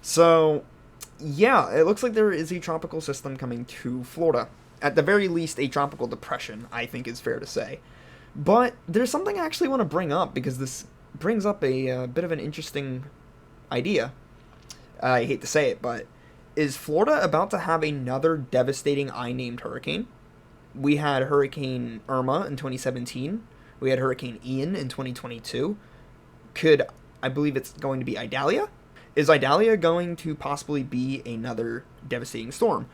So, yeah, it looks like there is a tropical system coming to Florida. At the very least, a tropical depression, I think is fair to say. But there's something I actually want to bring up because this brings up a bit of an interesting idea. I hate to say it, but is Florida about to have another devastating I-named hurricane? We had Hurricane Irma in 2017. We had Hurricane Ian in 2022. I believe it's going to be Idalia? Is Idalia going to possibly be another devastating storm?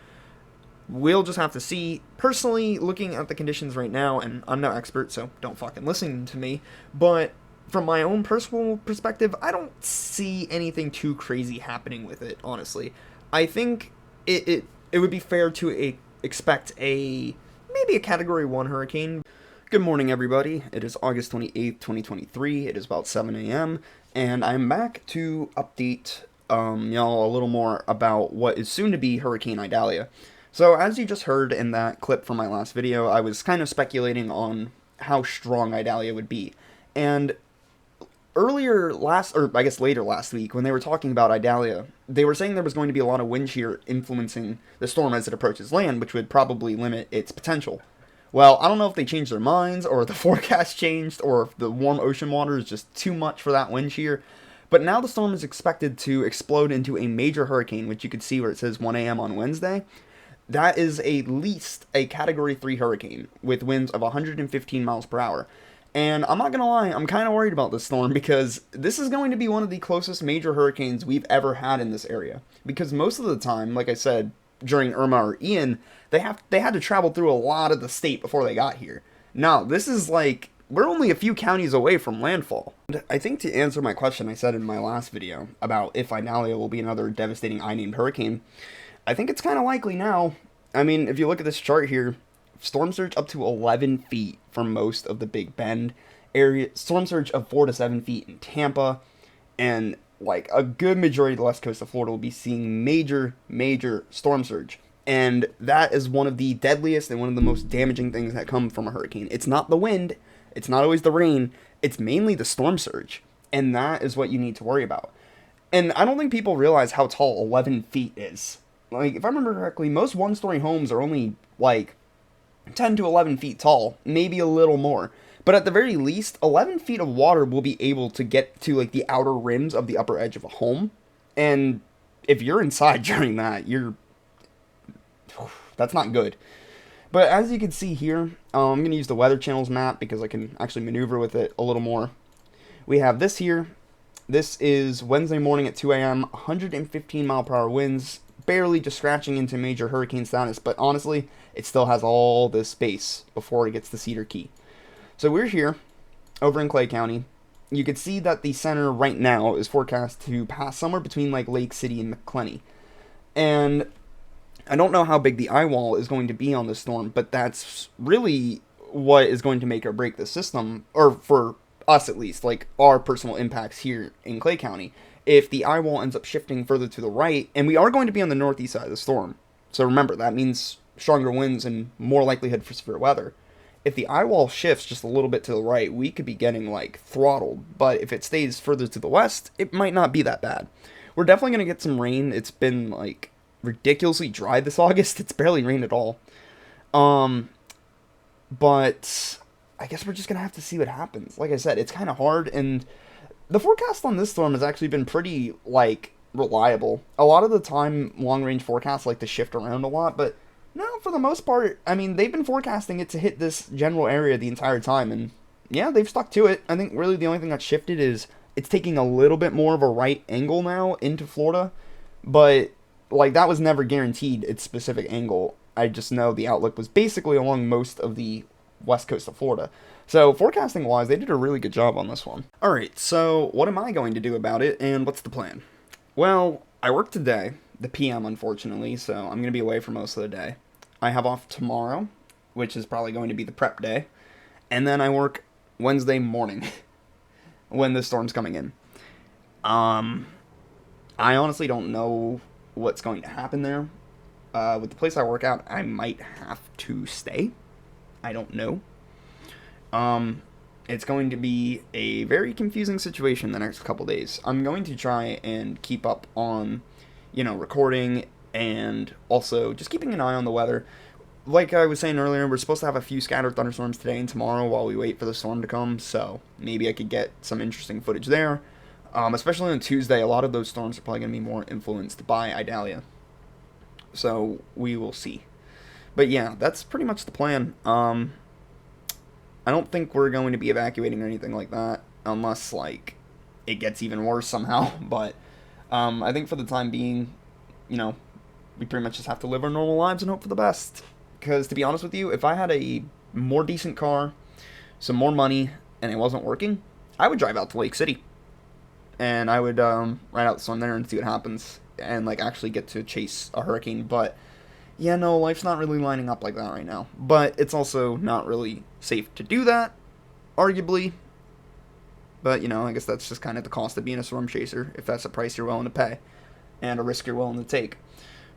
We'll just have to see. Personally, looking at the conditions right now, and I'm no expert, so don't fucking listen to me, but from my own personal perspective, I don't see anything too crazy happening with it, honestly. I think it would be fair to expect maybe a Category 1 hurricane. Good morning, everybody. It is August 28th, 2023. It is about 7 a.m., and I'm back to update y'all a little more about what is soon to be Hurricane Idalia. So, as you just heard in that clip from my last video, I was kind of speculating on how strong Idalia would be. And later last week, when they were talking about Idalia, they were saying there was going to be a lot of wind shear influencing the storm as it approaches land, which would probably limit its potential. Well, I don't know if they changed their minds, or if the forecast changed, or if the warm ocean water is just too much for that wind shear. But now the storm is expected to explode into a major hurricane, which you could see where it says 1 a.m. on Wednesday. That is at least a Category 3 hurricane, with winds of 115 miles per hour. And I'm not going to lie, I'm kind of worried about this storm, because this is going to be one of the closest major hurricanes we've ever had in this area. Because most of the time, like I said, during Irma or Ian, they had to travel through a lot of the state before they got here. Now, this is like, we're only a few counties away from landfall. And I think to answer my question I said in my last video about if Idalia will be another devastating I-named hurricane, I think it's kind of likely now. I mean, if you look at this chart here, storm surge up to 11 feet for most of the Big Bend area, storm surge of 4 to 7 feet in Tampa, and like a good majority of the west coast of Florida will be seeing major storm surge. And that is one of the deadliest and one of the most damaging things that come from a hurricane. It's not the wind, it's not always the rain, it's mainly the storm surge. And that is what you need to worry about. And I don't think people realize how tall 11 feet is. Like, if I remember correctly, most one-story homes are only, like, 10 to 11 feet tall, maybe a little more. But at the very least, 11 feet of water will be able to get to, like, the outer rims of the upper edge of a home. And if you're inside during that, that's not good. But as you can see here, I'm going to use the Weather Channel's map because I can actually maneuver with it a little more. We have this here. This is Wednesday morning at 2 a.m., 115 mile per hour winds, barely just scratching into major hurricane status, but honestly, it still has all this space before it gets to Cedar Key. So we're here, over in Clay County. You can see that the center right now is forecast to pass somewhere between like Lake City and McClenny. And I don't know how big the eye wall is going to be on this storm, but that's really what is going to make or break the system, or for us at least, like our personal impacts here in Clay County. If the eye wall ends up shifting further to the right, and we are going to be on the northeast side of the storm, so remember, that means stronger winds and more likelihood for severe weather. If the eye wall shifts just a little bit to the right, we could be getting, like, throttled, but if it stays further to the west, it might not be that bad. We're definitely going to get some rain. It's been, like, ridiculously dry this August. It's barely rained at all. But I guess we're just going to have to see what happens. Like I said, it's kind of hard, and the forecast on this storm has actually been pretty, like, reliable. A lot of the time, long-range forecasts like to shift around a lot, but no, for the most part, I mean, they've been forecasting it to hit this general area the entire time, and yeah, they've stuck to it. I think really the only thing that's shifted is it's taking a little bit more of a right angle now into Florida, but, like, that was never guaranteed its specific angle. I just know the outlook was basically along most of the west coast of Florida. So, forecasting-wise, they did a really good job on this one. Alright, so what am I going to do about it, and what's the plan? Well, I work today, the PM, unfortunately, so I'm going to be away for most of the day. I have off tomorrow, which is probably going to be the prep day, and then I work Wednesday morning, when the storm's coming in. I honestly don't know what's going to happen there. With the place I work out, I might have to stay. I don't know. It's going to be a very confusing situation the next couple days. I'm going to try and keep up on, recording and also just keeping an eye on the weather. Like I was saying earlier, we're supposed to have a few scattered thunderstorms today and tomorrow while we wait for the storm to come, so maybe I could get some interesting footage there. Especially on Tuesday, a lot of those storms are probably going to be more influenced by Idalia. So we will see. But yeah, that's pretty much the plan. I don't think we're going to be evacuating or anything like that, unless, like, it gets even worse somehow. But I think for the time being, we pretty much just have to live our normal lives and hope for the best. Because, to be honest with you, if I had a more decent car, some more money, and it wasn't working, I would drive out to Lake City. And I would ride out the storm there and see what happens. And, like, actually get to chase a hurricane. But yeah, no, life's not really lining up like that right now. But it's also not really safe to do that, arguably. But, I guess that's just kind of the cost of being a storm chaser, if that's a price you're willing to pay, and a risk you're willing to take.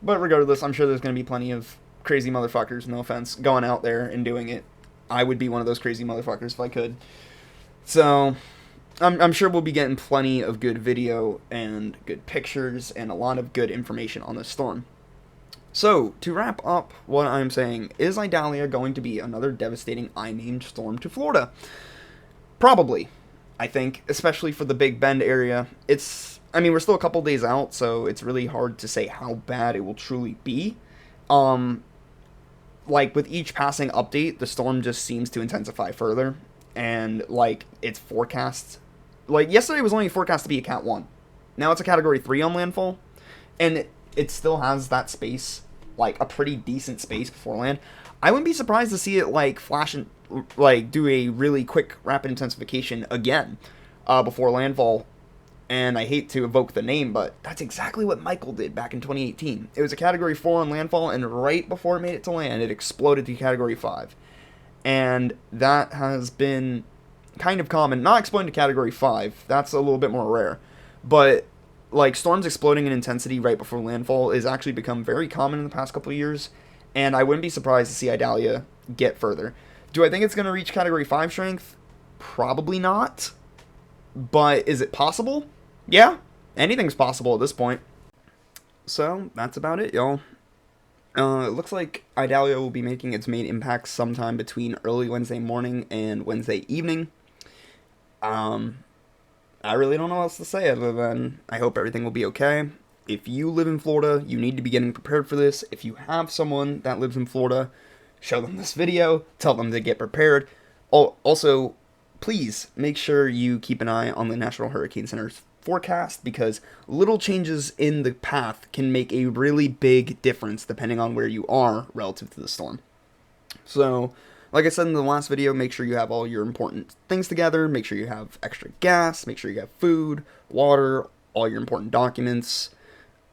But regardless, I'm sure there's going to be plenty of crazy motherfuckers, no offense, going out there and doing it. I would be one of those crazy motherfuckers if I could. So I'm sure we'll be getting plenty of good video and good pictures and a lot of good information on this storm. So, to wrap up what I'm saying, is Idalia going to be another devastating I-named storm to Florida? Probably, I think, especially for the Big Bend area. We're still a couple days out, so it's really hard to say how bad it will truly be. With each passing update, the storm just seems to intensify further, and, its forecast, yesterday was only forecast to be a Cat 1. Now it's a Category 3 on landfall, and it still has that space, a pretty decent space before land. I wouldn't be surprised to see it, flash and, do a really quick rapid intensification again before landfall. And I hate to evoke the name, but that's exactly what Michael did back in 2018. It was a Category 4 on landfall, and right before it made it to land, it exploded to Category 5. And that has been kind of common. Not exploding to Category 5, that's a little bit more rare. But storms exploding in intensity right before landfall is actually become very common in the past couple of years, and I wouldn't be surprised to see Idalia get further. Do I think it's going to reach Category 5 strength? Probably not. But is it possible? Yeah, anything's possible at this point. So, that's about it, y'all. It looks like Idalia will be making its main impact sometime between early Wednesday morning and Wednesday evening. I really don't know what else to say other than I hope everything will be okay. If you live in Florida, you need to be getting prepared for this. If you have someone that lives in Florida, show them this video, tell them to get prepared. Also, please make sure you keep an eye on the National Hurricane Center's forecast, because little changes in the path can make a really big difference depending on where you are relative to the storm. So, like I said in the last video, make sure you have all your important things together, make sure you have extra gas, make sure you have food, water, all your important documents,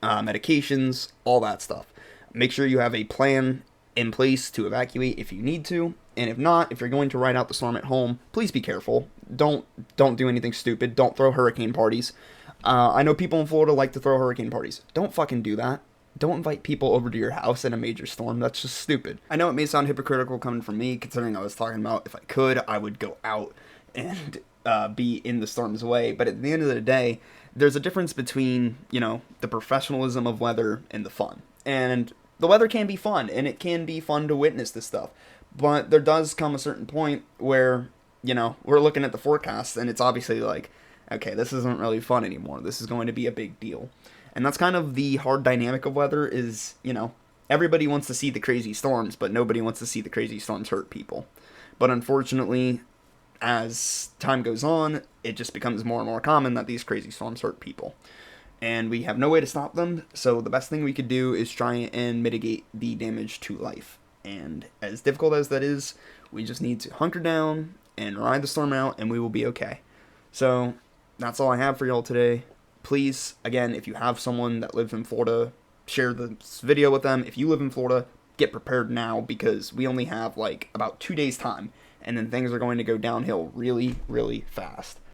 medications, all that stuff. Make sure you have a plan in place to evacuate if you need to, and if not, if you're going to ride out the storm at home, please be careful. Don't do anything stupid. Don't throw hurricane parties. I know people in Florida like to throw hurricane parties. Don't fucking do that. Don't invite people over to your house in a major storm. That's just stupid. I know it may sound hypocritical coming from me, considering I was talking about if I could, I would go out and be in the storm's way. But at the end of the day, there's a difference between, the professionalism of weather and the fun. And the weather can be fun, and it can be fun to witness this stuff. But there does come a certain point where, we're looking at the forecast, and it's obviously like, okay, this isn't really fun anymore. This is going to be a big deal. And that's kind of the hard dynamic of weather is, everybody wants to see the crazy storms, but nobody wants to see the crazy storms hurt people. But unfortunately, as time goes on, it just becomes more and more common that these crazy storms hurt people. And we have no way to stop them, so the best thing we could do is try and mitigate the damage to life. And as difficult as that is, we just need to hunker down and ride the storm out, and we will be okay. So, that's all I have for y'all today. Please, again, if you have someone that lives in Florida, share this video with them. If you live in Florida, get prepared now, because we only have, about 2 days' time, and then things are going to go downhill really, really fast.